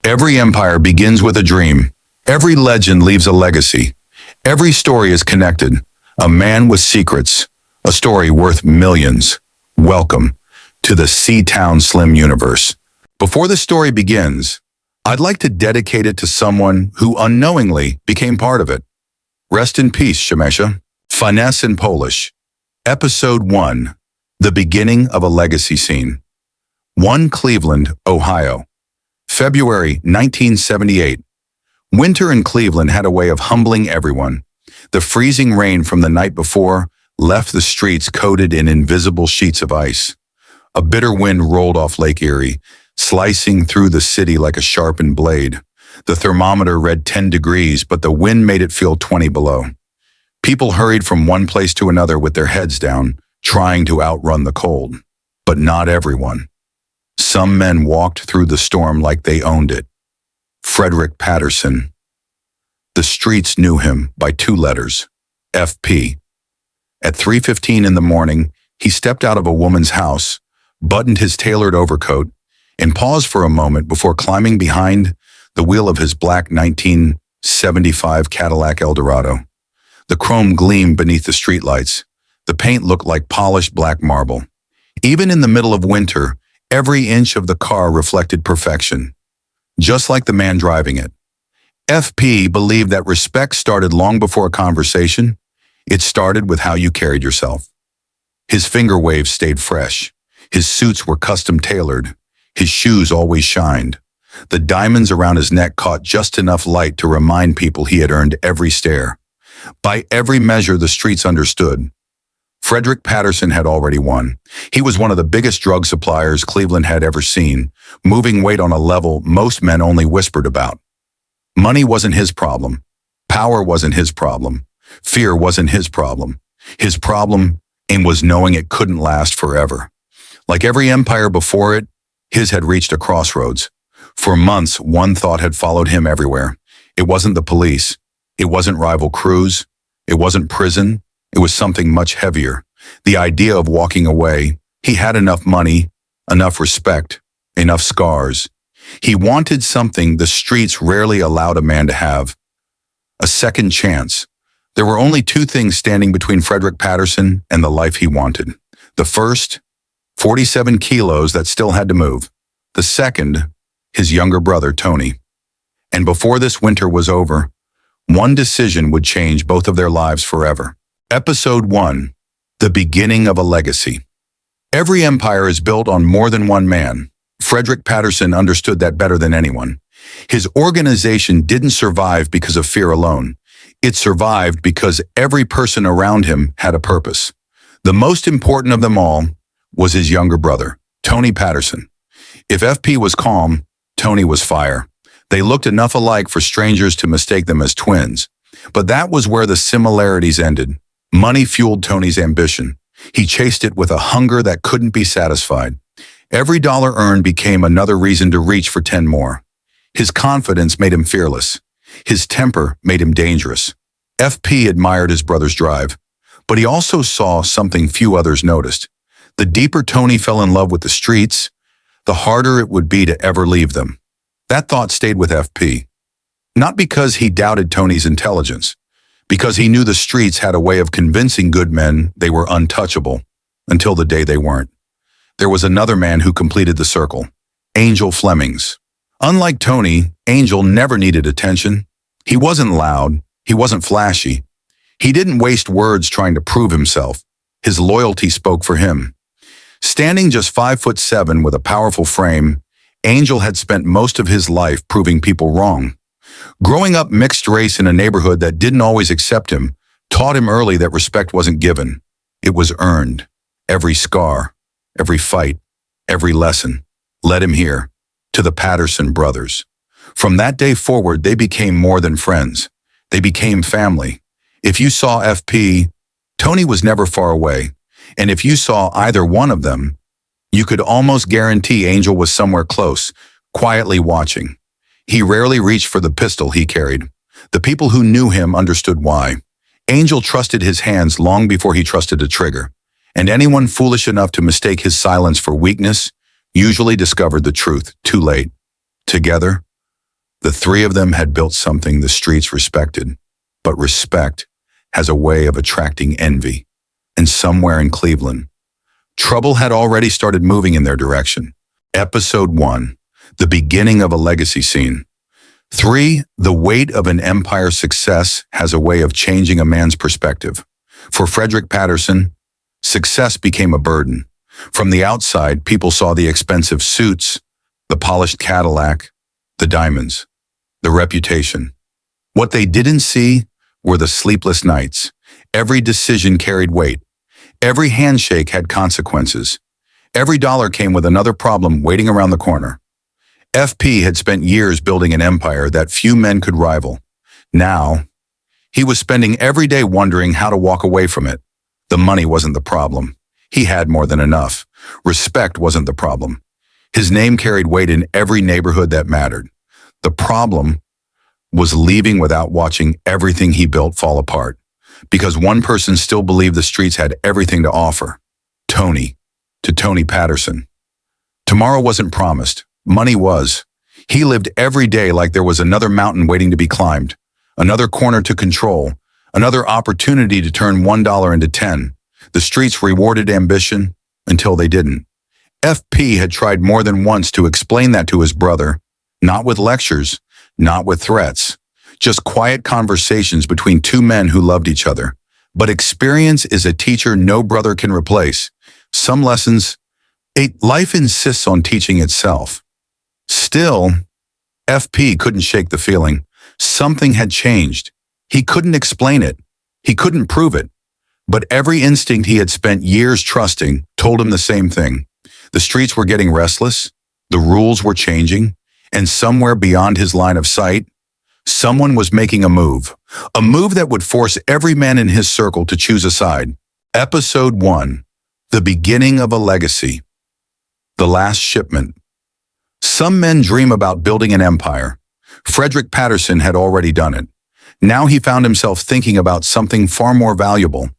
Every empire begins with a dream. Every legend leaves a legacy. Every story is connected. A man with secrets. A story worth millions. Welcome to the Sea-Town Slim universe. Before the story begins, I'd like to dedicate it to someone who unknowingly became part of it. Rest in peace, Shemesha. Finesse in Polish. Episode 1. The beginning of a legacy scene. 1 Cleveland, Ohio. February 1978. Winter in Cleveland had a way of humbling everyone. The freezing rain from the night before left the streets coated in invisible sheets of ice. A bitter wind rolled off Lake Erie, slicing through the city like a sharpened blade. The thermometer read 10 degrees, but the wind made it feel 20 below. People hurried from one place to another with their heads down, trying to outrun the cold. But not everyone. Some men walked through the storm like they owned it. Frederick Patterson. The streets knew him by 2 letters, FP. At 3:15 in the morning, he stepped out of a woman's house, buttoned his tailored overcoat, and paused for a moment before climbing behind the wheel of his black 1975 Cadillac Eldorado. The chrome gleamed beneath the streetlights. The paint looked like polished black marble. Even in the middle of winter, every inch of the car reflected perfection, just like the man driving it. FP believed that respect started long before a conversation. It started with how you carried yourself. His finger waves stayed fresh. His suits were custom tailored. His shoes always shined. The diamonds around his neck caught just enough light to remind people he had earned every stare. By every measure, the streets understood. Frederick Patterson had already won. He was one of the biggest drug suppliers Cleveland had ever seen, moving weight on a level most men only whispered about. Money wasn't his problem. Power wasn't his problem. Fear wasn't his problem. His problem was knowing it couldn't last forever. Like every empire before it, his had reached a crossroads. For months, one thought had followed him everywhere. It wasn't the police. It wasn't rival crews. It wasn't prison. It was something much heavier. The idea of walking away. He had enough money, enough respect, enough scars. He wanted something the streets rarely allowed a man to have. A second chance. There were only 2 things standing between Frederick Patterson and the life he wanted. The first, 47 kilos that still had to move. The second, his younger brother, Tony. And before this winter was over, one decision would change both of their lives forever. Episode 1. The beginning of a legacy. Every empire is built on more than one man. Frederick Patterson understood that better than anyone. His organization didn't survive because of fear alone. It survived because every person around him had a purpose. The most important of them all was his younger brother, Tony Patterson. If FP was calm, Tony was fire. They looked enough alike for strangers to mistake them as twins. But that was where the similarities ended. Money fueled Tony's ambition. He chased it with a hunger that couldn't be satisfied. Every dollar earned became another reason to reach for 10 more. His confidence made him fearless. His temper made him dangerous. FP admired his brother's drive, but he also saw something few others noticed. The deeper Tony fell in love with the streets, the harder it would be to ever leave them. That thought stayed with FP. Not because he doubted Tony's intelligence, because he knew the streets had a way of convincing good men they were untouchable, until the day they weren't. There was another man who completed the circle, Angel Flemings. Unlike Tony, Angel never needed attention. He wasn't loud. He wasn't flashy. He didn't waste words trying to prove himself. His loyalty spoke for him. Standing just 5'7" with a powerful frame, Angel had spent most of his life proving people wrong. Growing up mixed race in a neighborhood that didn't always accept him taught him early that respect wasn't given. It was earned. Every scar, every fight, every lesson led him here, to the Patterson brothers. From that day forward, they became more than friends. They became family. If you saw FP, Tony was never far away. And if you saw either one of them, you could almost guarantee Angel was somewhere close, quietly watching. He rarely reached for the pistol he carried. The people who knew him understood why. Angel trusted his hands long before he trusted a trigger. And anyone foolish enough to mistake his silence for weakness usually discovered the truth too late. Together, The three of them had built something the streets respected, but respect has a way of attracting envy. And somewhere in Cleveland, trouble had already started moving in their direction. Episode 1, the beginning of a legacy scene. 3, the weight of an empire's success has a way of changing a man's perspective. For Frederick Patterson, success became a burden. From the outside, people saw the expensive suits, the polished Cadillac, the diamonds, the reputation. What they didn't see were the sleepless nights. Every decision carried weight. Every handshake had consequences. Every dollar came with another problem waiting around the corner. FP had spent years building an empire that few men could rival. Now, he was spending every day wondering how to walk away from it. The money wasn't the problem. He had more than enough. Respect wasn't the problem. His name carried weight in every neighborhood that mattered. The problem was leaving without watching everything he built fall apart. Because one person still believed the streets had everything to offer. Tony, to Tony Patterson. Tomorrow wasn't promised. Money was. He lived every day like there was another mountain waiting to be climbed, another corner to control, another opportunity to turn $1 into 10. The streets rewarded ambition until they didn't. FP had tried more than once to explain that to his brother, not with lectures, not with threats, just quiet conversations between two men who loved each other. But experience is a teacher no brother can replace. Some lessons, life insists on teaching itself. Still, FP couldn't shake the feeling. Something had changed. He couldn't explain it. He couldn't prove it. But every instinct he had spent years trusting told him the same thing. The streets were getting restless, the rules were changing, and somewhere beyond his line of sight, someone was making a move that would force every man in his circle to choose a side. Episode 1, the beginning of a legacy. The last shipment. Some men dream about building an empire. Frederick Patterson had already done it. Now he found himself thinking about something far more valuable.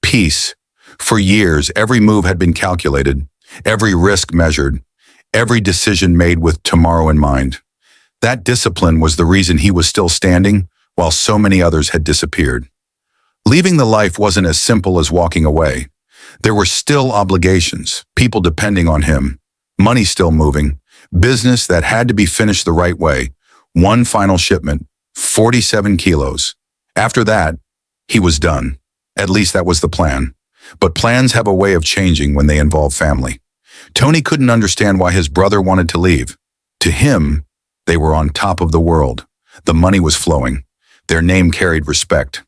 Peace. For years, every move had been calculated, every risk measured, every decision made with tomorrow in mind. That discipline was the reason he was still standing while so many others had disappeared. Leaving the life wasn't as simple as walking away. There were still obligations, people depending on him, money still moving, business that had to be finished the right way. One final shipment, 47 kilos. After that, he was done. At least that was the plan. But plans have a way of changing when they involve family. Tony couldn't understand why his brother wanted to leave. To him, they were on top of the world. The money was flowing. Their name carried respect.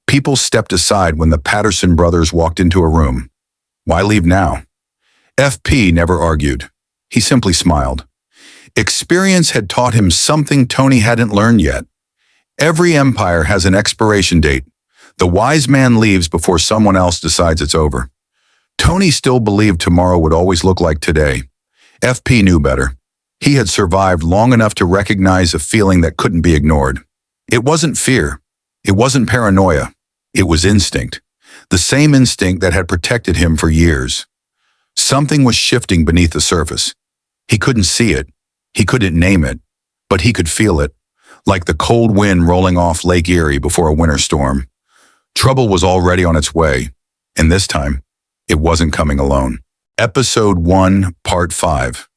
People stepped aside when the Patterson brothers walked into a room. Why leave now? FP never argued. He simply smiled. Experience had taught him something Tony hadn't learned yet. Every empire has an expiration date. The wise man leaves before someone else decides it's over. Tony still believed tomorrow would always look like today. FP knew better. He had survived long enough to recognize a feeling that couldn't be ignored. It wasn't fear. It wasn't paranoia. It was instinct. The same instinct that had protected him for years. Something was shifting beneath the surface. He couldn't see it. He couldn't name it. But he could feel it, like the cold wind rolling off Lake Erie before a winter storm. Trouble was already on its way, and this time, it wasn't coming alone. Episode 1, Part 5.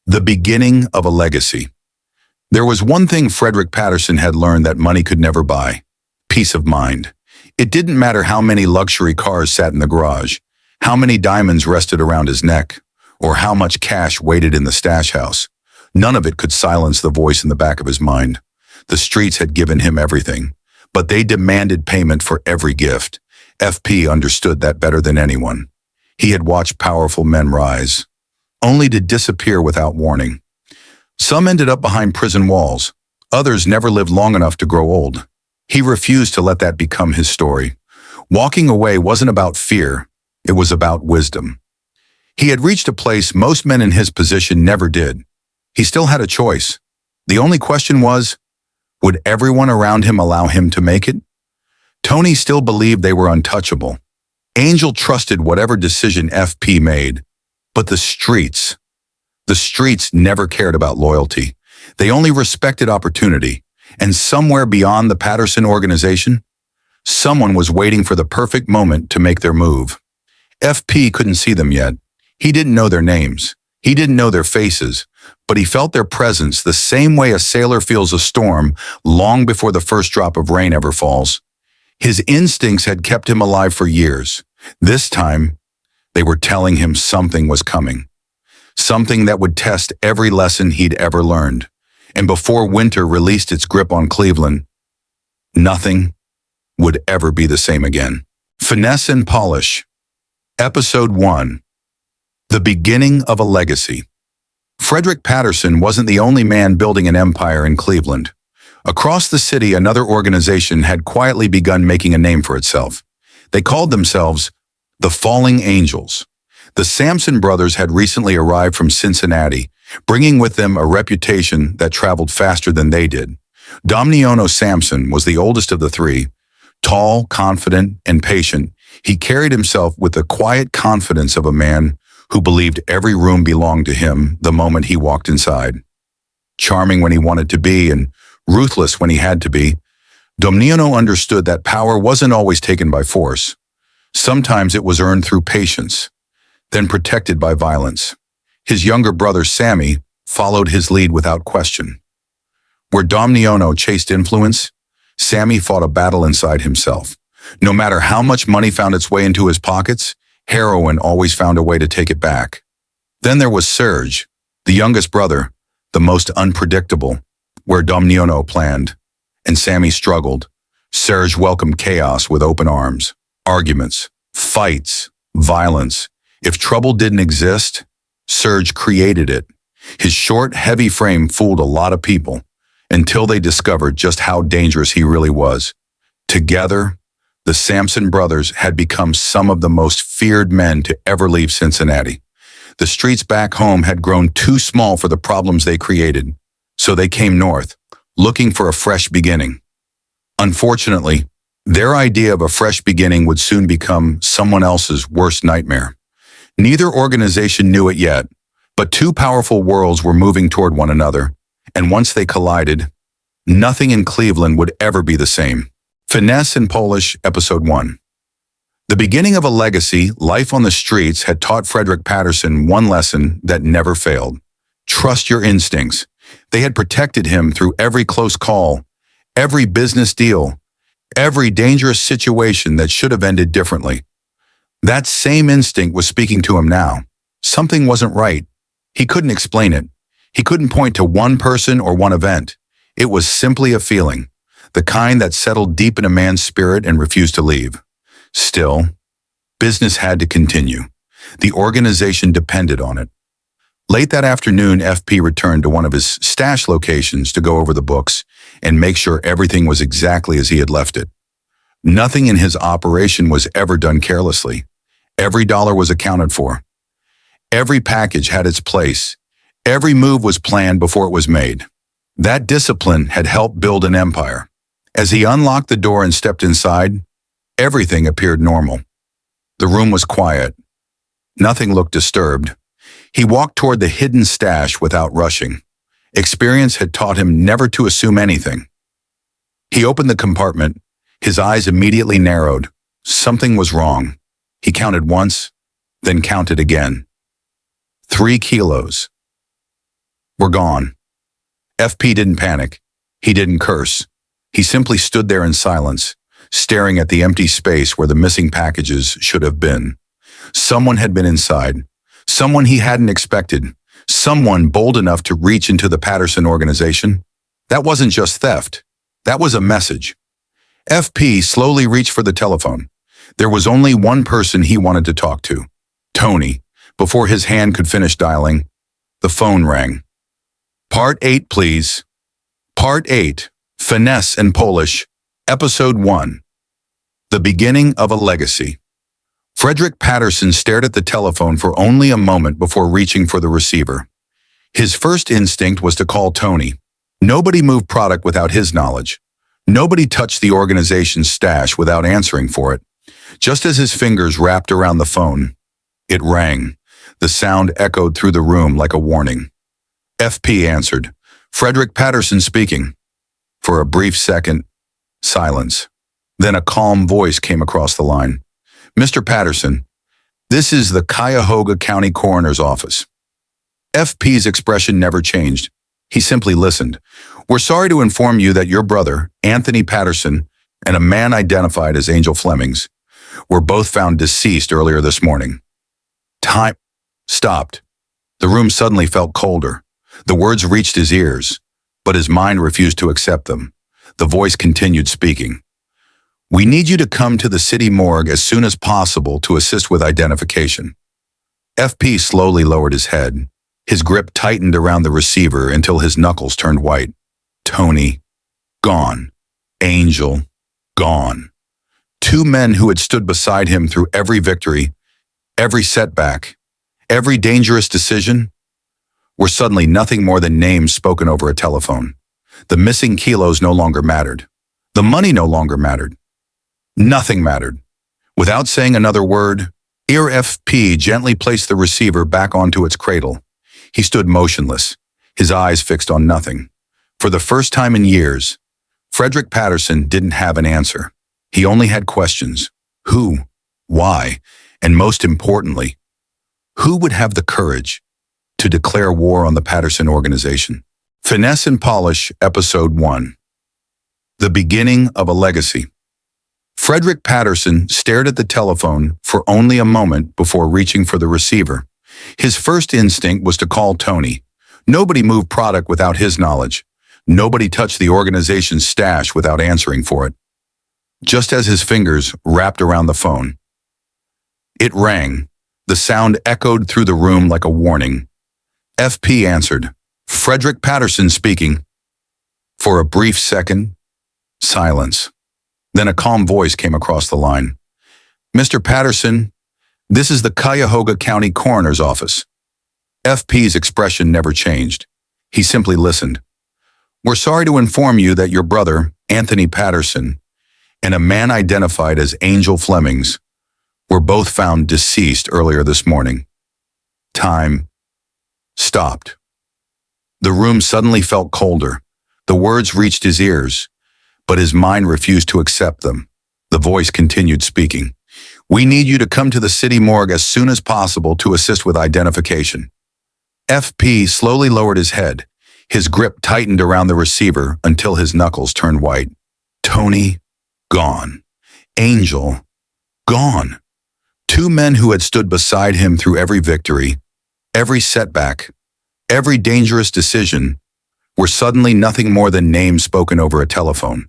The beginning of a legacy. There was one thing Frederick Patterson had learned that money could never buy: peace of mind. It didn't matter how many luxury cars sat in the garage, how many diamonds rested around his neck, or how much cash waited in the stash house. None of it could silence the voice in the back of his mind. The streets had given him everything, but they demanded payment for every gift. FP understood that better than anyone. He had watched powerful men rise, only to disappear without warning. Some ended up behind prison walls. Others never lived long enough to grow old. He refused to let that become his story. Walking away wasn't about fear. It was about wisdom. He had reached a place most men in his position never did. He still had a choice. The only question was, would everyone around him allow him to make it? Tony still believed they were untouchable. Angel trusted whatever decision FP made. But the streets never cared about loyalty. They only respected opportunity. And somewhere beyond the Patterson organization, someone was waiting for the perfect moment to make their move. FP couldn't see them yet. He didn't know their names. He didn't know their faces, but he felt their presence the same way a sailor feels a storm long before the first drop of rain ever falls. His instincts had kept him alive for years. This time, they were telling him something was coming. Something that would test every lesson he'd ever learned. And before winter released its grip on Cleveland, nothing would ever be the same again. Finesse and Polish. Episode 1. The Beginning of a Legacy. Frederick Patterson wasn't the only man building an empire in Cleveland. Across the city, another organization had quietly begun making a name for itself. They called themselves the Falling Angels. The Sampson brothers had recently arrived from Cincinnati, bringing with them a reputation that traveled faster than they did. Domniono Sampson was the oldest of the three. Tall, confident, and patient, he carried himself with the quiet confidence of a man who believed every room belonged to him the moment he walked inside. Charming when he wanted to be and ruthless when he had to be, Domniono understood that power wasn't always taken by force. Sometimes it was earned through patience, then protected by violence. His younger brother, Sammy, followed his lead without question. Where Domniono chased influence, Sammy fought a battle inside himself. No matter how much money found its way into his pockets, heroin always found a way to take it back. Then there was Serge, the youngest brother, the most unpredictable, where Domniono planned, and Sammy struggled. Serge welcomed chaos with open arms. Arguments, fights, violence. If trouble didn't exist, Serge created it. His short, heavy frame fooled a lot of people until they discovered just how dangerous he really was. Together, the Sampson brothers had become some of the most feared men to ever leave Cincinnati. The streets back home had grown too small for the problems they created, so they came north, looking for a fresh beginning. Unfortunately, their idea of a fresh beginning would soon become someone else's worst nightmare. Neither organization knew it yet, but two powerful worlds were moving toward one another, and once they collided, nothing in Cleveland would ever be the same. Finesse and Polish, Episode 1. The beginning of a legacy, life on the streets had taught Frederick Patterson one lesson that never failed. Trust your instincts. They had protected him through every close call, every business deal, every dangerous situation that should have ended differently. That same instinct was speaking to him now. Something wasn't right. He couldn't explain it. He couldn't point to one person or one event. It was simply a feeling, the kind that settled deep in a man's spirit and refused to leave. Still, business had to continue. The organization depended on it. Late that afternoon, FP returned to one of his stash locations to go over the books and make sure everything was exactly as he had left it. Nothing in his operation was ever done carelessly. Every dollar was accounted for. Every package had its place. Every move was planned before it was made. That discipline had helped build an empire. As he unlocked the door and stepped inside, everything appeared normal. The room was quiet. Nothing looked disturbed. He walked toward the hidden stash without rushing. Experience had taught him never to assume anything. He opened the compartment. His eyes immediately narrowed. Something was wrong. He counted once, then counted again. 3 kilos were gone. FP didn't panic. He didn't curse. He simply stood there in silence, staring at the empty space where the missing packages should have been. Someone had been inside. Someone he hadn't expected. Someone bold enough to reach into the Patterson organization. That wasn't just theft. That was a message. FP slowly reached for the telephone. There was only one person he wanted to talk to, Tony. Before his hand could finish dialing, the phone rang. Part 8, please. Part 8, Finesse and Polish, Episode 1. The Beginning of a Legacy. Frederick Patterson stared at the telephone for only a moment before reaching for the receiver. His first instinct was to call Tony. Nobody moved product without his knowledge. Nobody touched the organization's stash without answering for it. Just as his fingers wrapped around the phone, it rang. The sound echoed through the room like a warning. FP answered. Frederick Patterson speaking. For a brief second, silence. Then a calm voice came across the line. Mr. Patterson, this is the Cuyahoga County Coroner's Office. FP's expression never changed. He simply listened. We're sorry to inform you that your brother, Anthony Patterson, and a man identified as Angel Flemings were both found deceased earlier this morning. Time stopped. The room suddenly felt colder. The words reached his ears, but his mind refused to accept them. The voice continued speaking. We need you to come to the city morgue as soon as possible to assist with identification. FP slowly lowered his head. His grip tightened around the receiver until his knuckles turned white. Tony, gone. Angel, gone. Two men who had stood beside him through every victory, every setback, every dangerous decision, were suddenly nothing more than names spoken over a telephone. The missing kilos no longer mattered. The money no longer mattered. Nothing mattered. Without saying another word, FP gently placed the receiver back onto its cradle. He stood motionless, his eyes fixed on nothing. For the first time in years, Frederick Patterson didn't have an answer. He only had questions. Who? Why? And most importantly, who would have the courage to declare war on the Patterson organization? Finesse and Polish, Episode 1. The Beginning of a Legacy. Frederick Patterson stared at the telephone for only a moment before reaching for the receiver. His first instinct was to call Tony. Nobody moved product without his knowledge. Nobody touched the organization's stash without answering for it. Just as his fingers wrapped around the phone, it rang. The sound echoed through the room like a warning. FP answered. Frederick Patterson speaking. For a brief second, silence. Then a calm voice came across the line. Mr. Patterson, this is the Cuyahoga County Coroner's Office. FP's expression never changed. He simply listened. We're sorry to inform you that your brother, Anthony Patterson, and a man identified as Angel Flemings were both found deceased earlier this morning. Time stopped. The room suddenly felt colder. The words reached his ears, but his mind refused to accept them. The voice continued speaking. We need you to come to the city morgue as soon as possible to assist with identification. FP slowly lowered his head. His grip tightened around the receiver until his knuckles turned white. Tony, gone. Angel, gone. Two men who had stood beside him through every victory, every setback, every dangerous decision, were suddenly nothing more than names spoken over a telephone.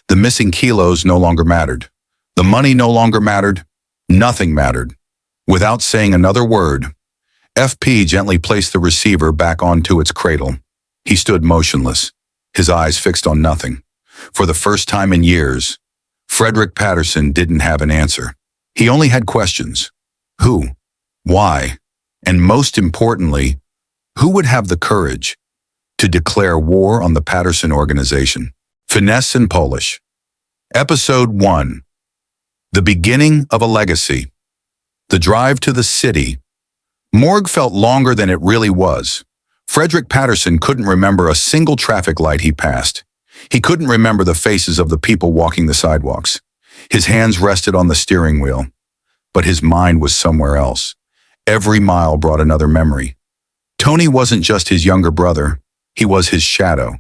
The missing kilos no longer mattered. The money no longer mattered. Nothing mattered. Without saying another word, FP gently placed the receiver back onto its cradle. He stood motionless, his eyes fixed on nothing. For the first time in years, Frederick Patterson didn't have an answer. He only had questions. Who? Why? And most importantly, who would have the courage to declare war on the Patterson organization? Finesse and Polish. Episode 1. The Beginning of a Legacy. The drive to the city. Morgue felt longer than it really was. Frederick Patterson couldn't remember a single traffic light he passed. He couldn't remember the faces of the people walking the sidewalks. His hands rested on the steering wheel, but his mind was somewhere else. Every mile brought another memory. Tony wasn't just his younger brother, he was his shadow.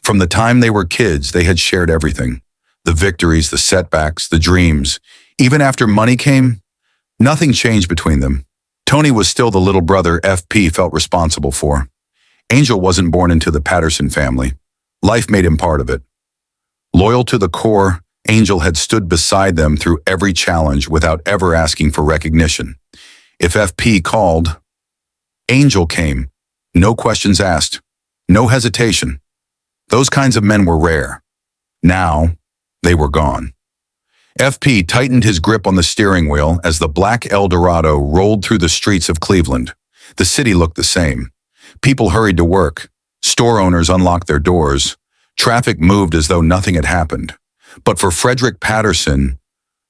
From the time they were kids, they had shared everything. The victories, the setbacks, the dreams. Even after money came, nothing changed between them. Tony was still the little brother FP felt responsible for. Angel wasn't born into the Patterson family. Life made him part of it. Loyal to the core, Angel had stood beside them through every challenge without ever asking for recognition. If FP called, Angel came. No questions asked. No hesitation. Those kinds of men were rare. Now, they were gone. FP tightened his grip on the steering wheel as the black Eldorado rolled through the streets of Cleveland. The city looked the same. People hurried to work. Store owners unlocked their doors. Traffic moved as though nothing had happened. But for Frederick Patterson,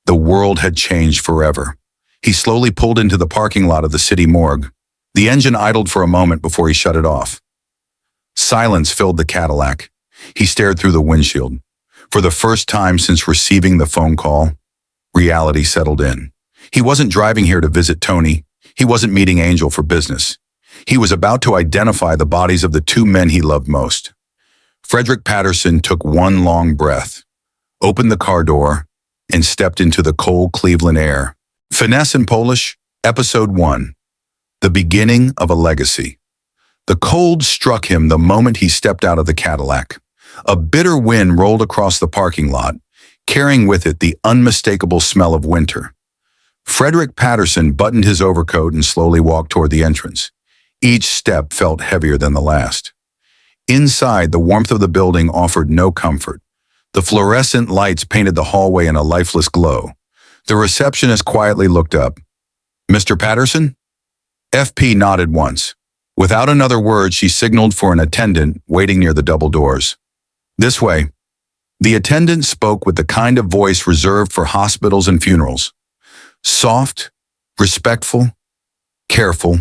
the world had changed forever. He slowly pulled into the parking lot of the city morgue. The engine idled for a moment before he shut it off. Silence filled the Cadillac. He stared through the windshield. For the first time since receiving the phone call, reality settled in. He wasn't driving here to visit Tony. He wasn't meeting Angel for business. He was about to identify the bodies of the two men he loved most. Frederick Patterson took one long breath, opened the car door, and stepped into the cold Cleveland air. Finesse in Polish, Episode 1. The beginning of a legacy. The cold struck him the moment he stepped out of the Cadillac. A bitter wind rolled across the parking lot, carrying with it the unmistakable smell of winter. Frederick Patterson buttoned his overcoat and slowly walked toward the entrance. Each step felt heavier than the last. Inside, the warmth of the building offered no comfort. The fluorescent lights painted the hallway in a lifeless glow. The receptionist quietly looked up. "Mr. Patterson?" FP nodded once. Without another word, she signaled for an attendant waiting near the double doors. "This way." The attendant spoke with the kind of voice reserved for hospitals and funerals. Soft, respectful, careful.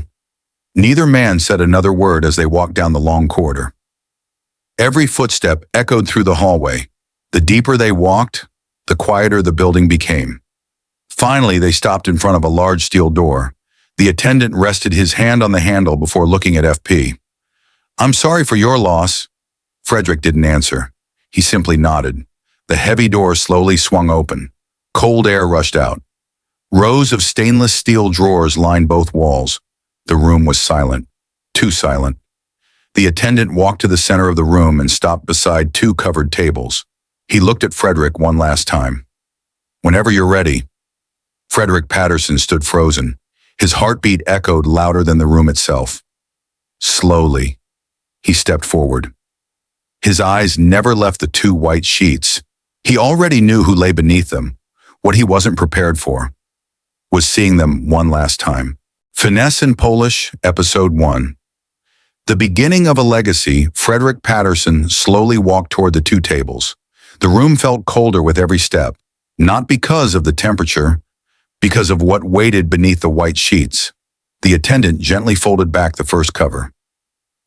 Neither man said another word as they walked down the long corridor. Every footstep echoed through the hallway. The deeper they walked, the quieter the building became. Finally, they stopped in front of a large steel door. The attendant rested his hand on the handle before looking at FP. "I'm sorry for your loss." Frederick didn't answer. He simply nodded. The heavy door slowly swung open. Cold air rushed out. Rows of stainless steel drawers lined both walls. The room was silent. Too silent. The attendant walked to the center of the room and stopped beside two covered tables. He looked at Frederick one last time. "Whenever you're ready." Frederick Patterson stood frozen. His heartbeat echoed louder than the room itself. Slowly, he stepped forward. His eyes never left the two white sheets. He already knew who lay beneath them. What he wasn't prepared for was seeing them one last time. Finesse in Polish, Episode 1. The beginning of a legacy, Frederick Patterson slowly walked toward the two tables. The room felt colder with every step, not because of the temperature, because of what waited beneath the white sheets. The attendant gently folded back the first cover.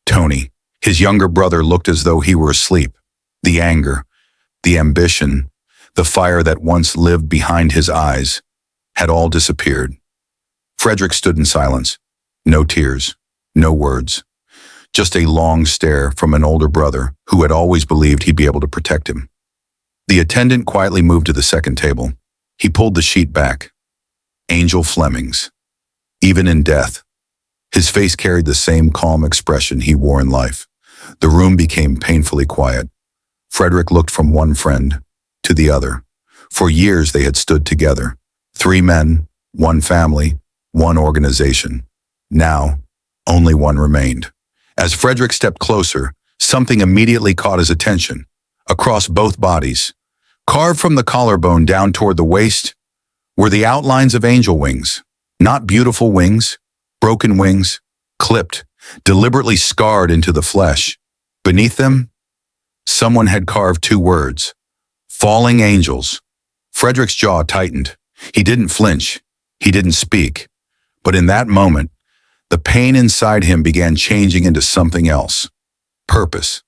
Tony, his younger brother, looked as though he were asleep. The anger, the ambition, the fire that once lived behind his eyes had all disappeared. Frederick stood in silence. No tears, no words. Just a long stare from an older brother who had always believed he'd be able to protect him. The attendant quietly moved to the second table. He pulled the sheet back. Angel Fleming's. Even in death, his face carried the same calm expression he wore in life. The room became painfully quiet. Frederick looked from one friend to the other. For years they had stood together. 3 men, 1 family, 1 organization. Now, only one remained. As Frederick stepped closer, something immediately caught his attention. Across both bodies, carved from the collarbone down toward the waist, were the outlines of angel wings. Not beautiful wings, broken wings, clipped, deliberately scarred into the flesh. Beneath them, someone had carved 2 words. Falling angels. Frederick's jaw tightened. He didn't flinch. He didn't speak. But in that moment, the pain inside him began changing into something else. Purpose.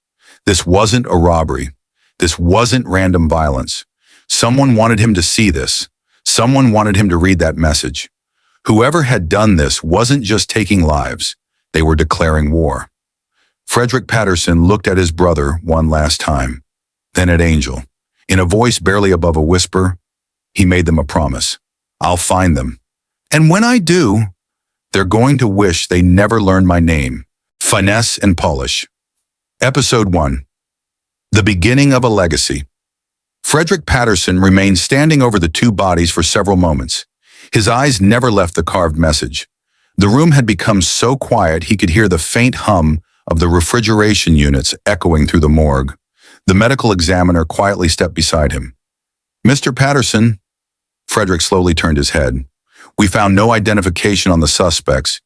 This wasn't a robbery. This wasn't random violence. Someone wanted him to see this. Someone wanted him to read that message. Whoever had done this wasn't just taking lives. They were declaring war. Frederick Patterson looked at his brother one last time, then at Angel. In a voice barely above a whisper, he made them a promise. "I'll find them. And when I do, they're going to wish they never learned my name." Finesse in Polish. Episode 1. The beginning of a legacy. Frederick Patterson remained standing over the 2 bodies for several moments. His eyes never left the carved message. The room had become so quiet he could hear the faint hum of the refrigeration units echoing through the morgue. The medical examiner quietly stepped beside him. "Mr. Patterson." Frederick slowly turned his head. "We found no identification on the suspects.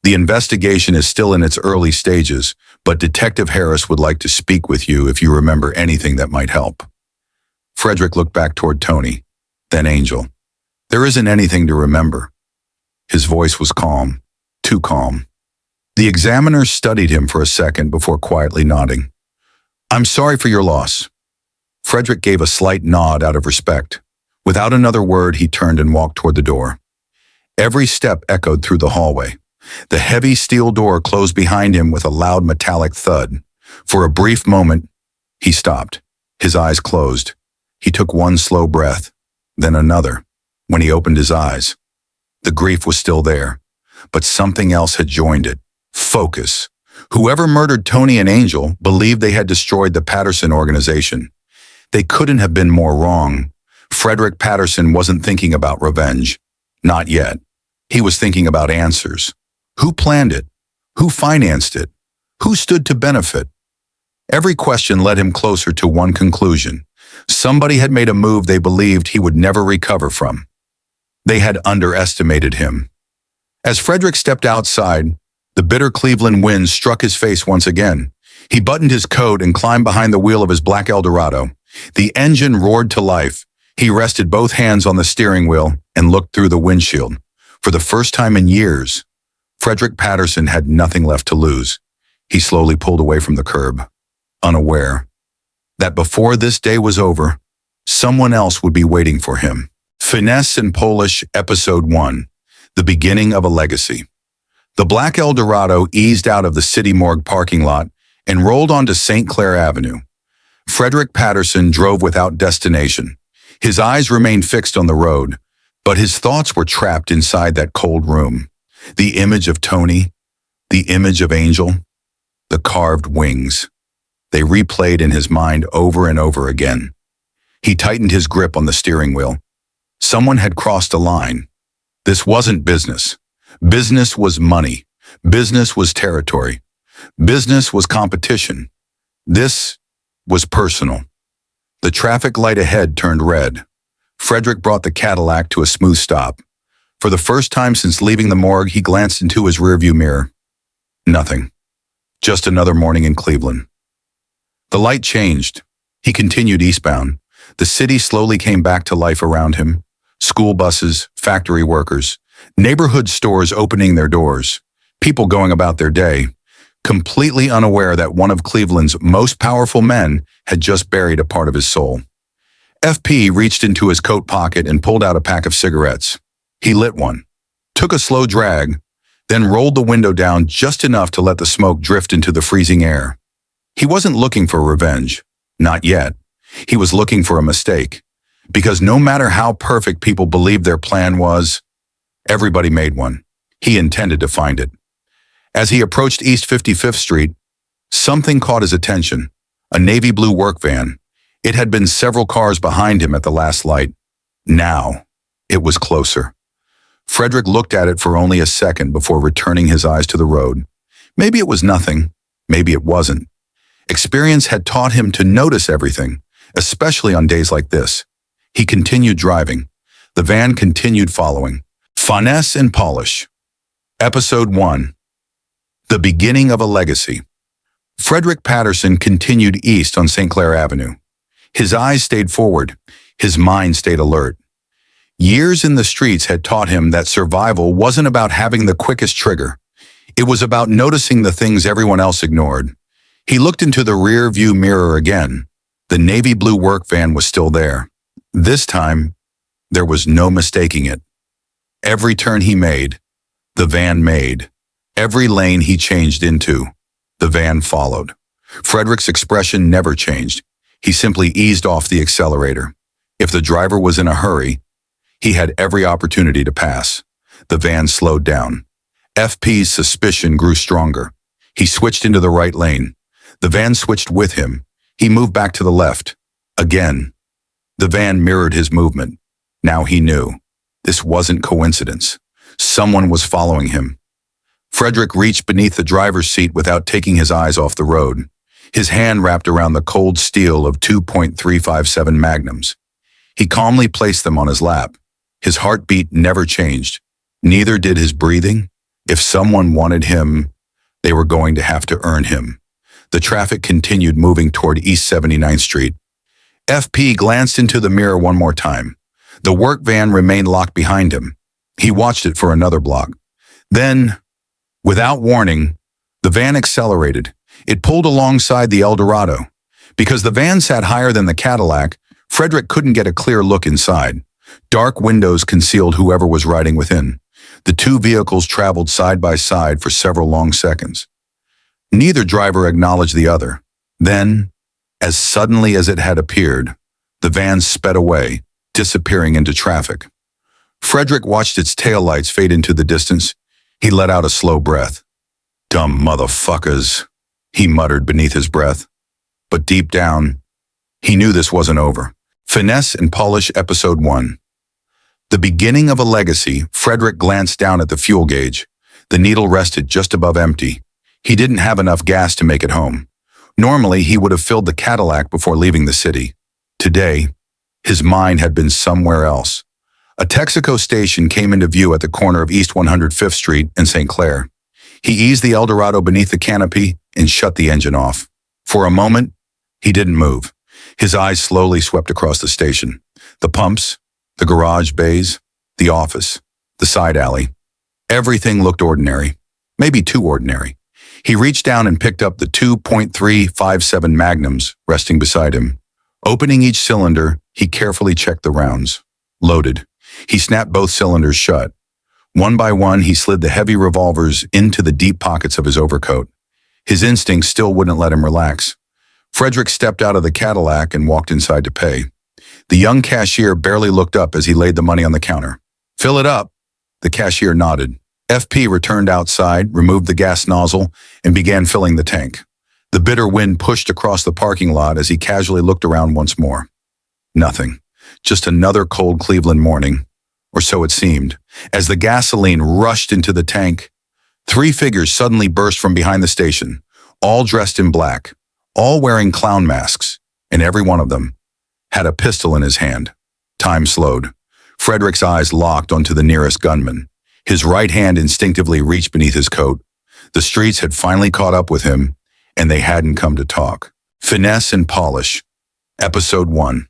The investigation is still in its early stages, but Detective Harris would like to speak with you if you remember anything that might help." Frederick looked back toward Tony, then Angel. "There isn't anything to remember." His voice was calm, too calm. The examiner studied him for a second before quietly nodding. "I'm sorry for your loss." Frederick gave a slight nod out of respect. Without another word, he turned and walked toward the door. Every step echoed through the hallway. The heavy steel door closed behind him with a loud metallic thud. For a brief moment, he stopped. His eyes closed. He took one slow breath, then another. When he opened his eyes, the grief was still there, but something else had joined it. Focus. Whoever murdered Tony and Angel believed they had destroyed the Patterson organization. They couldn't have been more wrong. Frederick Patterson wasn't thinking about revenge. Not yet. He was thinking about answers. Who planned it? Who financed it? Who stood to benefit? Every question led him closer to one conclusion. Somebody had made a move they believed he would never recover from. They had underestimated him. As Frederick stepped outside, the bitter Cleveland wind struck his face once again. He buttoned his coat and climbed behind the wheel of his black Eldorado. The engine roared to life. He rested both hands on the steering wheel and looked through the windshield. For the first time in years, Frederick Patterson had nothing left to lose. He slowly pulled away from the curb, unaware that before this day was over, someone else would be waiting for him. Finesse in Polish, Episode 1, The Beginning of a Legacy. The black Eldorado eased out of the city morgue parking lot and rolled onto St. Clair Avenue. Frederick Patterson drove without destination. His eyes remained fixed on the road, but his thoughts were trapped inside that cold room. The image of Tony, the image of Angel, the carved wings. They replayed in his mind over and over again. He tightened his grip on the steering wheel. Someone had crossed a line. This wasn't business. Business was money. Business was territory. Business was competition. This was personal. The traffic light ahead turned red. Frederick brought the Cadillac to a smooth stop. For the first time since leaving the morgue, he glanced into his rearview mirror. Nothing. Just another morning in Cleveland. The light changed. He continued eastbound. The city slowly came back to life around him. School buses, factory workers, neighborhood stores opening their doors, people going about their day, completely unaware that one of Cleveland's most powerful men had just buried a part of his soul. FP reached into his coat pocket and pulled out a pack of cigarettes. He lit one, took a slow drag, then rolled the window down just enough to let the smoke drift into the freezing air. He wasn't looking for revenge. Not yet. He was looking for a mistake. Because no matter how perfect people believed their plan was, everybody made one. He intended to find it. As he approached East 55th Street, something caught his attention. A navy blue work van. It had been several cars behind him at the last light. Now, it was closer. Frederick looked at it for only a second before returning his eyes to the road. Maybe it was nothing. Maybe it wasn't. Experience had taught him to notice everything, especially on days like this. He continued driving. The van continued following. Finesse in Polish. Episode 1. The Beginning of a Legacy. Frederick Patterson continued east on St. Clair Avenue. His eyes stayed forward. His mind stayed alert. Years in the streets had taught him that survival wasn't about having the quickest trigger. It was about noticing the things everyone else ignored. He looked into the rear view mirror again. The navy blue work van was still there. This time, there was no mistaking it. Every turn he made, the van made. Every lane he changed into, the van followed. Frederick's expression never changed. He simply eased off the accelerator. If the driver was in a hurry, he had every opportunity to pass. The van slowed down. FP's suspicion grew stronger. He switched into the right lane. The van switched with him. He moved back to the left. Again. The van mirrored his movement. Now he knew. This wasn't coincidence. Someone was following him. Frederick reached beneath the driver's seat without taking his eyes off the road. His hand wrapped around the cold steel of 2.357 Magnums. He calmly placed them on his lap. His heartbeat never changed. Neither did his breathing. If someone wanted him, they were going to have to earn him. The traffic continued moving toward East 79th Street. FP glanced into the mirror one more time. The work van remained locked behind him. He watched it for another block. Then, without warning, The van accelerated. It pulled alongside the Eldorado. Because the van sat higher than the Cadillac, Frederick couldn't get a clear look inside. Dark windows concealed whoever was riding within. The two vehicles traveled side by side for several long seconds. Neither driver acknowledged the other. Then, as suddenly as it had appeared, the van sped away, disappearing into traffic. Frederick watched its taillights fade into the distance. He let out a slow breath. "Dumb motherfuckers," he muttered beneath his breath. But deep down, he knew this wasn't over. Finesse and Polish Episode 1. The beginning of a legacy. Frederick glanced down at the fuel gauge. The needle rested just above empty. He didn't have enough gas to make it home. Normally, he would have filled the Cadillac before leaving the city. Today, his mind had been somewhere else. A Texaco station came into view at the corner of East 105th Street and St. Clair. He eased the Eldorado beneath the canopy and shut the engine off. For a moment, he didn't move. His eyes slowly swept across the station. The pumps, the garage bays, the office, the side alley. Everything looked ordinary, maybe too ordinary. He reached down and picked up the 2.357 Magnums resting beside him. Opening each cylinder, he carefully checked the rounds. Loaded. He snapped both cylinders shut. One by one, he slid the heavy revolvers into the deep pockets of his overcoat. His instincts still wouldn't let him relax. Frederick stepped out of the Cadillac and walked inside to pay. The young cashier barely looked up as he laid the money on the counter. "Fill it up." The cashier nodded. FP returned outside, removed the gas nozzle, and began filling the tank. The bitter wind pushed across the parking lot as he casually looked around once more. Nothing. Just another cold Cleveland morning, or so it seemed. As the gasoline rushed into the tank, three figures suddenly burst from behind the station, all dressed in black, all wearing clown masks, and every one of them had a pistol in his hand. Time slowed. Frederick's eyes locked onto the nearest gunman. His right hand instinctively reached beneath his coat. The streets had finally caught up with him, and they hadn't come to talk. Finesse and Polish. Episode 1.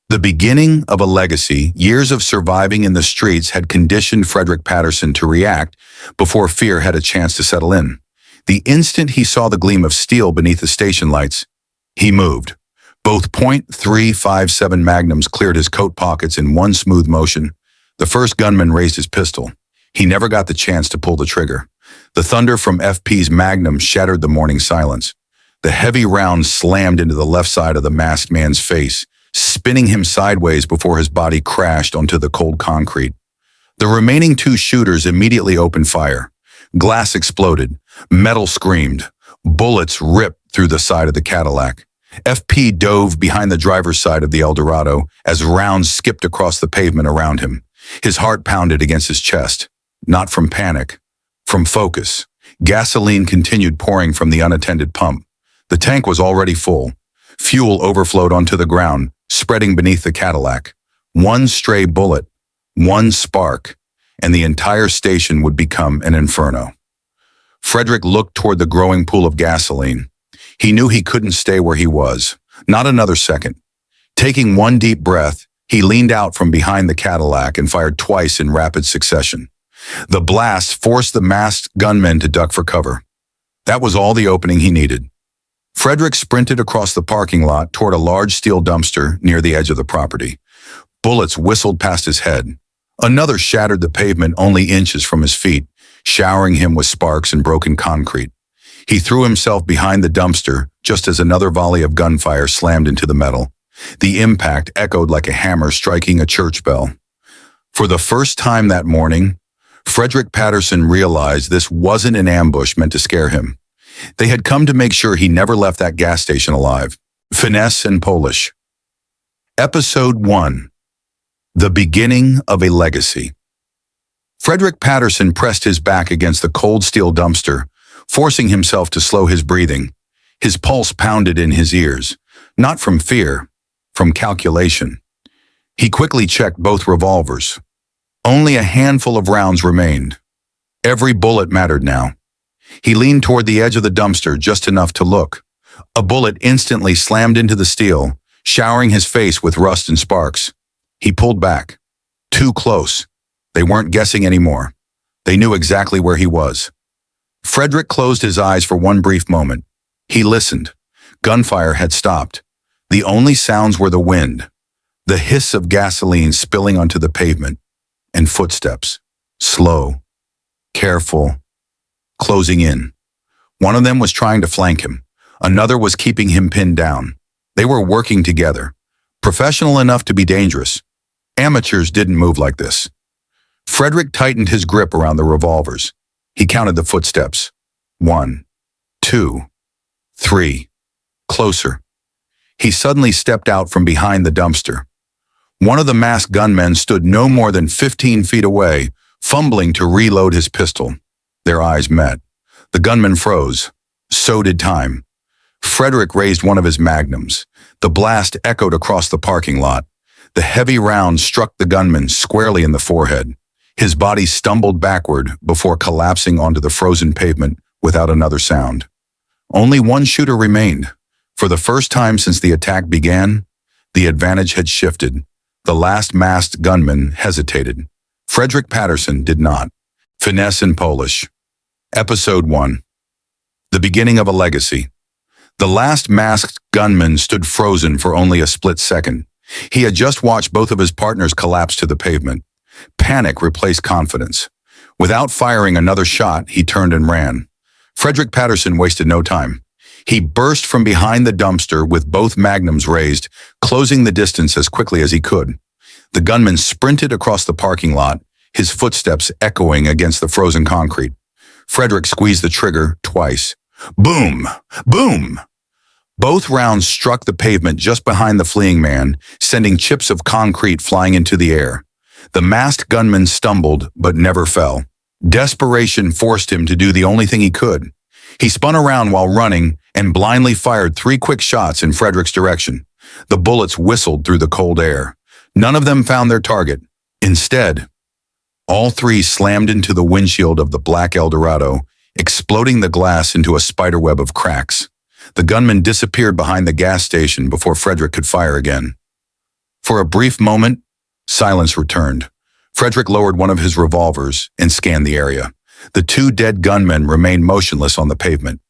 The beginning of a legacy. Years of surviving in the streets had conditioned Frederick Patterson to react before fear had a chance to settle in. The instant he saw the gleam of steel beneath the station lights, he moved. Both .357 Magnums cleared his coat pockets in one smooth motion. The first gunman raised his pistol. He never got the chance to pull the trigger. The thunder from FP's Magnum shattered the morning silence. The heavy round slammed into the left side of the masked man's face, spinning him sideways before his body crashed onto the cold concrete. The remaining two shooters immediately opened fire. Glass exploded. Metal screamed. Bullets ripped through the side of the Cadillac. FP dove behind the driver's side of the Eldorado as rounds skipped across the pavement around him. His heart pounded against his chest. Not from panic, from focus. Gasoline continued pouring from the unattended pump. The tank was already full. Fuel overflowed onto the ground, spreading beneath the Cadillac. One stray bullet, one spark, and the entire station would become an inferno. Frederick looked toward the growing pool of gasoline. He knew he couldn't stay where he was. Not another second. Taking one deep breath, he leaned out from behind the Cadillac and fired twice in rapid succession. The blast forced the masked gunmen to duck for cover. That was all the opening he needed. Frederick sprinted across the parking lot toward a large steel dumpster near the edge of the property. Bullets whistled past his head. Another shattered the pavement only inches from his feet, showering him with sparks and broken concrete. He threw himself behind the dumpster just as another volley of gunfire slammed into the metal. The impact echoed like a hammer striking a church bell. For the first time that morning, Frederick Patterson realized this wasn't an ambush meant to scare him. They had come to make sure he never left that gas station alive. Finesse and Polish. Episode 1. The beginning of a legacy. Frederick Patterson pressed his back against the cold steel dumpster, forcing himself to slow his breathing. His pulse pounded in his ears, not from fear, from calculation. He quickly checked both revolvers. Only a handful of rounds remained. Every bullet mattered now. He leaned toward the edge of the dumpster just enough to look. A bullet instantly slammed into the steel, showering his face with rust and sparks. He pulled back. Too close. They weren't guessing anymore. They knew exactly where he was. Frederick closed his eyes for one brief moment. He listened. Gunfire had stopped. The only sounds were the wind, the hiss of gasoline spilling onto the pavement, and footsteps, slow, careful, closing in. One of them was trying to flank him. Another was keeping him pinned down. They were working together, professional enough to be dangerous. Amateurs didn't move like this. Frederick tightened his grip around the revolvers. He counted the footsteps. 1, 2, 3. Closer. He suddenly stepped out from behind the dumpster. One of the masked gunmen stood no more than 15 feet away, fumbling to reload his pistol. Their eyes met. The gunman froze. So did time. Frederick raised one of his magnums. The blast echoed across the parking lot. The heavy round struck the gunman squarely in the forehead. His body stumbled backward before collapsing onto the frozen pavement without another sound. Only one shooter remained. For the first time since the attack began, the advantage had shifted. The last masked gunman hesitated. Frederick Patterson did not. Finesse in Polish. Episode 1. The beginning of a legacy. The last masked gunman stood frozen for only a split second. He had just watched both of his partners collapse to the pavement. Panic replaced confidence. Without firing another shot, he turned and ran. Frederick Patterson wasted no time. He burst from behind the dumpster with both magnums raised, closing the distance as quickly as he could. The gunman sprinted across the parking lot, his footsteps echoing against the frozen concrete. Frederick squeezed the trigger twice. Boom! Boom! Both rounds struck the pavement just behind the fleeing man, sending chips of concrete flying into the air. The masked gunman stumbled, but never fell. Desperation forced him to do the only thing he could. He spun around while running and blindly fired 3 quick shots in Frederick's direction. The bullets whistled through the cold air. None of them found their target. Instead, all 3 slammed into the windshield of the black Eldorado, exploding the glass into a spiderweb of cracks. The gunman disappeared behind the gas station before Frederick could fire again. For a brief moment, silence returned. Frederick lowered one of his revolvers and scanned the area. The 2 dead gunmen remained motionless on the pavement.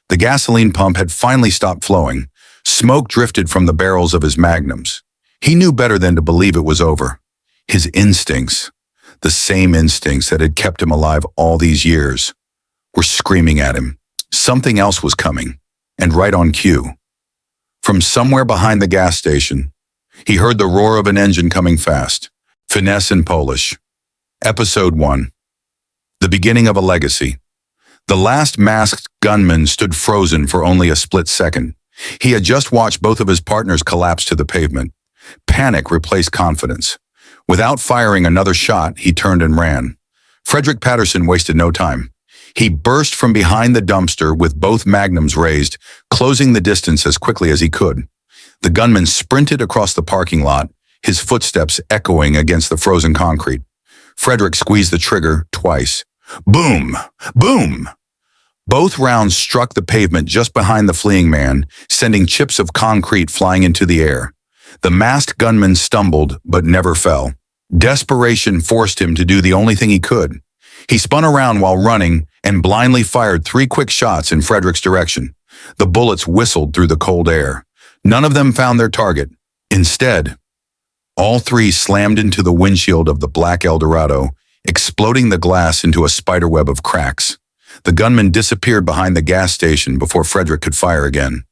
The gasoline pump had finally stopped flowing. Smoke drifted from the barrels of his magnums. He knew better than to believe it was over. His instincts, the same instincts that had kept him alive all these years, were screaming at him. Something else was coming, and right on cue. From somewhere behind the gas station, he heard the roar of an engine coming fast. Finesse in Polish. Episode 1. The beginning of a legacy. The last masked gunman stood frozen for only a split second. He had just watched both of his partners collapse to the pavement. Panic replaced confidence. Without firing another shot, he turned and ran. Frederick Patterson wasted no time. He burst from behind the dumpster with both magnums raised, closing the distance as quickly as he could. The gunman sprinted across the parking lot, his footsteps echoing against the frozen concrete. Frederick squeezed the trigger twice. Boom! Boom! Both rounds struck the pavement just behind the fleeing man, sending chips of concrete flying into the air. The masked gunman stumbled, but never fell. Desperation forced him to do the only thing he could. He spun around while running and blindly fired 3 quick shots in Frederick's direction. The bullets whistled through the cold air. None of them found their target. Instead, all 3 slammed into the windshield of the black Eldorado, exploding the glass into a spiderweb of cracks. The gunman disappeared behind the gas station before Frederick could fire again.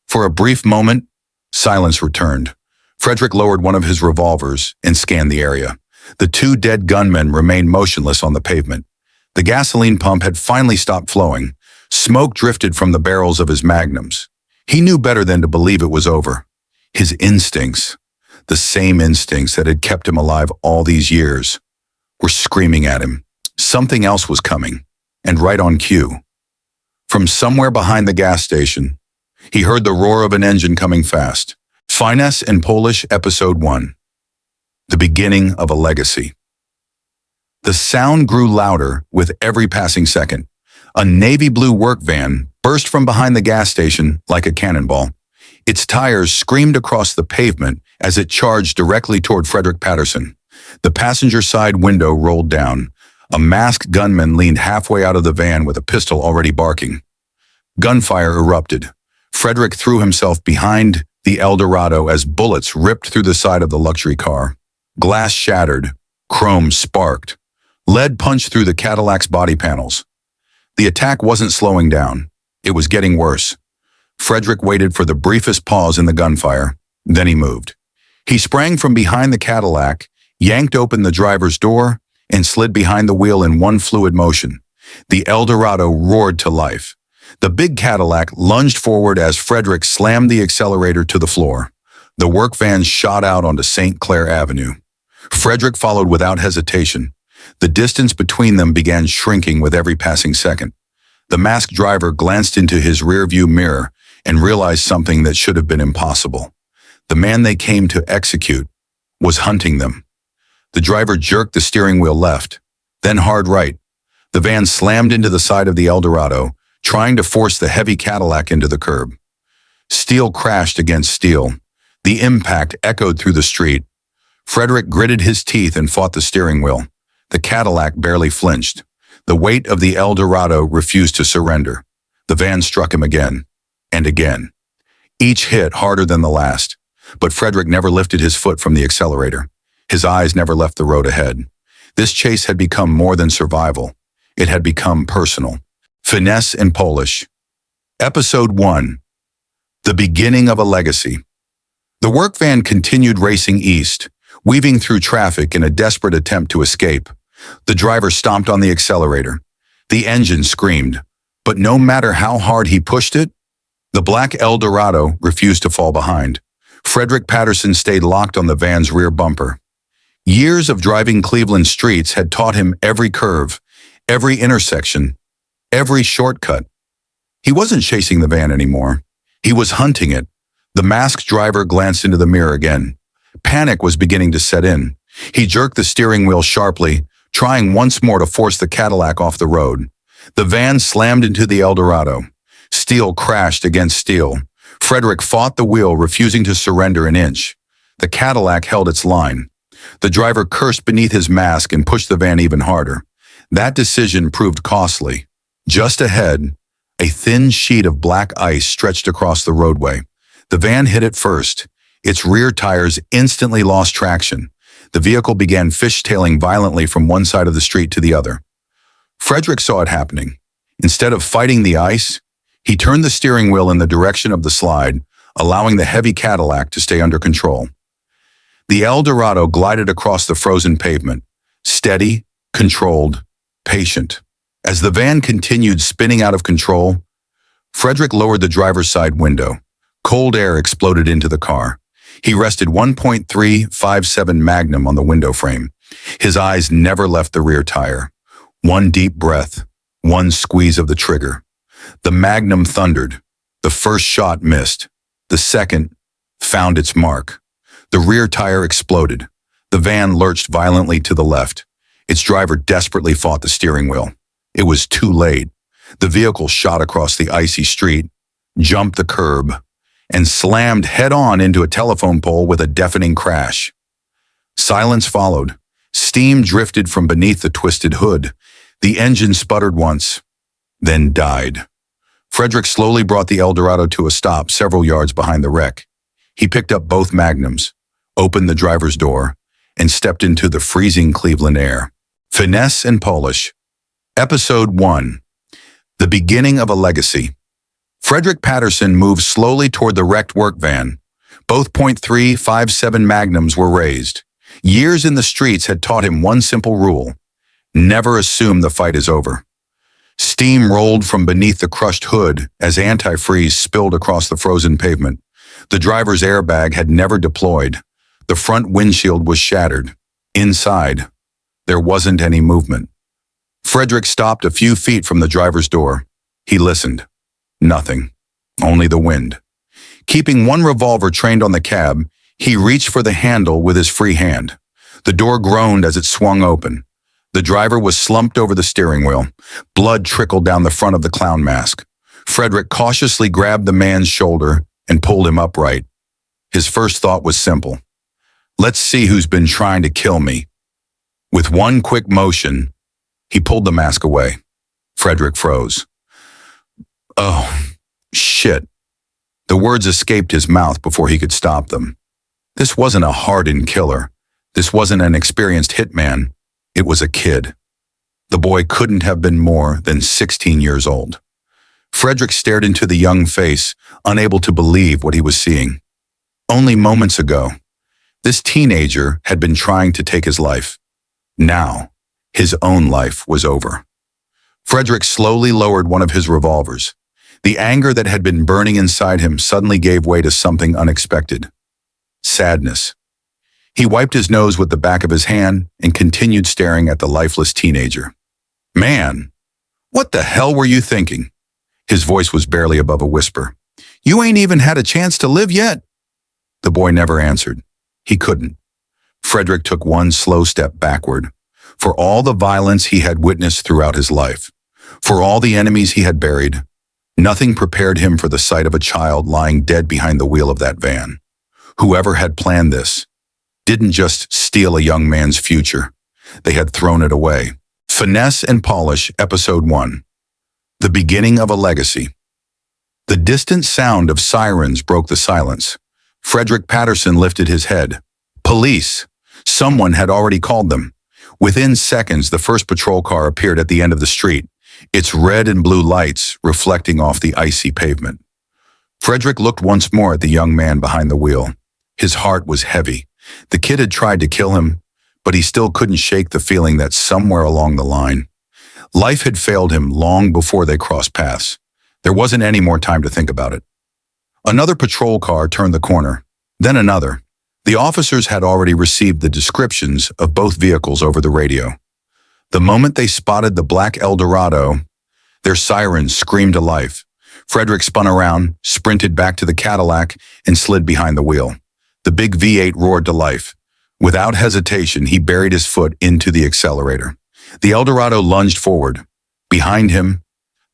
For a brief moment, silence returned. Frederick lowered one of his revolvers and scanned the area. The 2 dead gunmen remained motionless on the pavement. The gasoline pump had finally stopped flowing. Smoke drifted from the barrels of his magnums. He knew better than to believe it was over. His instincts, the same instincts that had kept him alive all these years, were screaming at him. Something else was coming, and right on cue. From somewhere behind the gas station, he heard the roar of an engine coming fast. FINESSE in Polish, Episode 1. The beginning of a legacy. The sound grew louder with every passing second. A navy blue work van burst from behind the gas station like a cannonball. Its tires screamed across the pavement as it charged directly toward Frederick Patterson. The passenger side window rolled down. A masked gunman leaned halfway out of the van with a pistol already barking. Gunfire erupted. Frederick threw himself behind the Eldorado as bullets ripped through the side of the luxury car. Glass shattered. Chrome sparked. Lead punched through the Cadillac's body panels. The attack wasn't slowing down. It was getting worse. Frederick waited for the briefest pause in the gunfire. Then he moved. He sprang from behind the Cadillac, yanked open the driver's door, and slid behind the wheel in one fluid motion. The Eldorado roared to life. The big Cadillac lunged forward as Frederick slammed the accelerator to the floor. The work van shot out onto St. Clair Avenue. Frederick followed without hesitation. The distance between them began shrinking with every passing second. The masked driver glanced into his rearview mirror and realized something that should have been impossible. The man they came to execute was hunting them. The driver jerked the steering wheel left, then hard right. The van slammed into the side of the Eldorado, trying to force the heavy Cadillac into the curb. Steel crashed against steel. The impact echoed through the street. Frederick gritted his teeth and fought the steering wheel. The Cadillac barely flinched. The weight of the Eldorado refused to surrender. The van struck him again, and again. Each hit harder than the last, but Frederick never lifted his foot from the accelerator. His eyes never left the road ahead. This chase had become more than survival. It had become personal. Finesse in Polish. Episode 1. The beginning of a legacy. The work van continued racing east, weaving through traffic in a desperate attempt to escape. The driver stomped on the accelerator. The engine screamed, but no matter how hard he pushed it, the black Eldorado refused to fall behind. Frederick Patterson stayed locked on the van's rear bumper. Years of driving Cleveland streets had taught him every curve, every intersection, every shortcut. He wasn't chasing the van anymore. He was hunting it. The masked driver glanced into the mirror again. Panic was beginning to set in. He jerked the steering wheel sharply, trying once more to force the Cadillac off the road. The van slammed into the Eldorado. Steel crashed against steel. Frederick fought the wheel, refusing to surrender an inch. The Cadillac held its line. The driver cursed beneath his mask and pushed the van even harder. That decision proved costly. Just ahead, a thin sheet of black ice stretched across the roadway. The van hit it first. Its rear tires instantly lost traction. The vehicle began fishtailing violently from one side of the street to the other. Frederick saw it happening. Instead of fighting the ice, he turned the steering wheel in the direction of the slide, allowing the heavy Cadillac to stay under control. The Eldorado glided across the frozen pavement, steady, controlled, patient. As the van continued spinning out of control, Frederick lowered the driver's side window. Cold air exploded into the car. He rested .357 Magnum on the window frame. His eyes never left the rear tire. One deep breath, one squeeze of the trigger. The Magnum thundered. The first shot missed. The second found its mark. The rear tire exploded. The van lurched violently to the left. Its driver desperately fought the steering wheel. It was too late. The vehicle shot across the icy street, jumped the curb, and slammed head-on into a telephone pole with a deafening crash. Silence followed. Steam drifted from beneath the twisted hood. The engine sputtered once, then died. Frederick slowly brought the Eldorado to a stop several yards behind the wreck. He picked up both Magnums, opened the driver's door, and stepped into the freezing Cleveland air. Finesse in Polish. Episode 1. The beginning of a legacy. Frederick Patterson moved slowly toward the wrecked work van. Both .357 Magnums were raised. Years in the streets had taught him one simple rule: never assume the fight is over. Steam rolled from beneath the crushed hood as antifreeze spilled across the frozen pavement. The driver's airbag had never deployed. The front windshield was shattered. Inside, there wasn't any movement. Frederick stopped a few feet from the driver's door. He listened. Nothing. Only the wind. Keeping one revolver trained on the cab, he reached for the handle with his free hand. The door groaned as it swung open. The driver was slumped over the steering wheel. Blood trickled down the front of the clown mask. Frederick cautiously grabbed the man's shoulder and pulled him upright. His first thought was simple. Let's see who's been trying to kill me. With one quick motion, He pulled the mask away. Frederick froze. Oh, shit. The words escaped his mouth before he could stop them. This wasn't a hardened killer. This wasn't an experienced hitman. It was a kid. The boy couldn't have been more than 16 years old. Frederick stared into the young face, unable to believe what he was seeing. Only moments ago, this teenager had been trying to take his life. Now, his own life was over. Frederick slowly lowered one of his revolvers. The anger that had been burning inside him suddenly gave way to something unexpected. Sadness. He wiped his nose with the back of his hand and continued staring at the lifeless teenager. Man, what the hell were you thinking? His voice was barely above a whisper. You ain't even had a chance to live yet. The boy never answered. He couldn't. Frederick took one slow step backward. For all the violence he had witnessed throughout his life, for all the enemies he had buried, nothing prepared him for the sight of a child lying dead behind the wheel of that van. Whoever had planned this didn't just steal a young man's future. They had thrown it away. Finesse and Polish, Episode 1. The beginning of a legacy. The distant sound of sirens broke the silence. Frederick Patterson lifted his head. Police! Someone had already called them. Within seconds, the first patrol car appeared at the end of the street, its red and blue lights reflecting off the icy pavement. Frederick looked once more at the young man behind the wheel. His heart was heavy. The kid had tried to kill him, but he still couldn't shake the feeling that somewhere along the line, life had failed him long before they crossed paths. There wasn't any more time to think about it. Another patrol car turned the corner, then another. The officers had already received the descriptions of both vehicles over the radio. The moment they spotted the black Eldorado, their sirens screamed to life. Frederick spun around, sprinted back to the Cadillac, and slid behind the wheel. The big V8 roared to life. Without hesitation, he buried his foot into the accelerator. The Eldorado lunged forward. Behind him,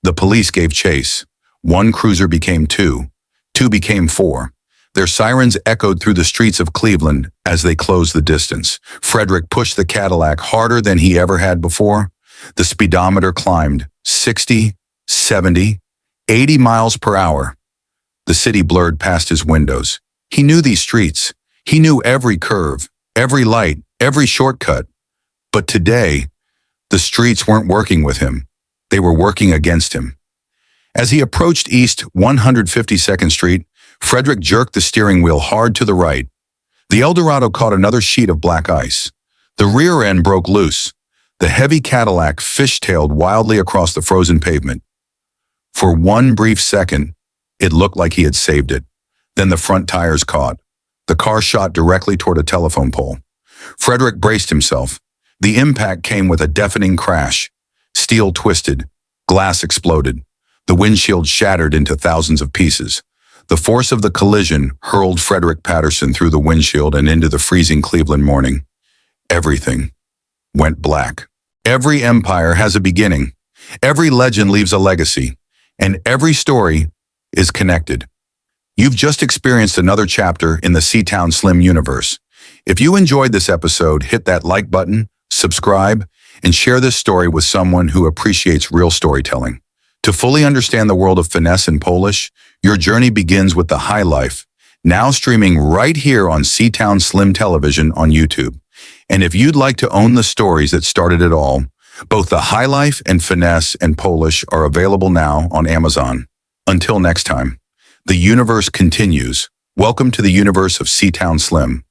the police gave chase. One cruiser became two. Two became four. Their sirens echoed through the streets of Cleveland as they closed the distance. Frederick pushed the Cadillac harder than he ever had before. The speedometer climbed 60, 70, 80 miles per hour. The city blurred past his windows. He knew these streets. He knew every curve, every light, every shortcut. But today, the streets weren't working with him. They were working against him. As he approached East 152nd Street, Frederick jerked the steering wheel hard to the right. The Eldorado caught another sheet of black ice. The rear end broke loose. The heavy Cadillac fishtailed wildly across the frozen pavement. For one brief second, it looked like he had saved it. Then the front tires caught. The car shot directly toward a telephone pole. Frederick braced himself. The impact came with a deafening crash. Steel twisted. Glass exploded. The windshield shattered into thousands of pieces. The force of the collision hurled Frederick Patterson through the windshield and into the freezing Cleveland morning. Everything went black. Every empire has a beginning. Every legend leaves a legacy. And every story is connected. You've just experienced another chapter in the C-Town Slim universe. If you enjoyed this episode, hit that like button, subscribe, and share this story with someone who appreciates real storytelling. To fully understand the world of finesse and Polish, your journey begins with the High Life, now streaming right here on C-Town Slim Television on YouTube. And if you'd like to own the stories that started it all, both the High Life and Finesse and Polish are available now on Amazon. Until next time, the universe continues. Welcome to the universe of C-Town Slim.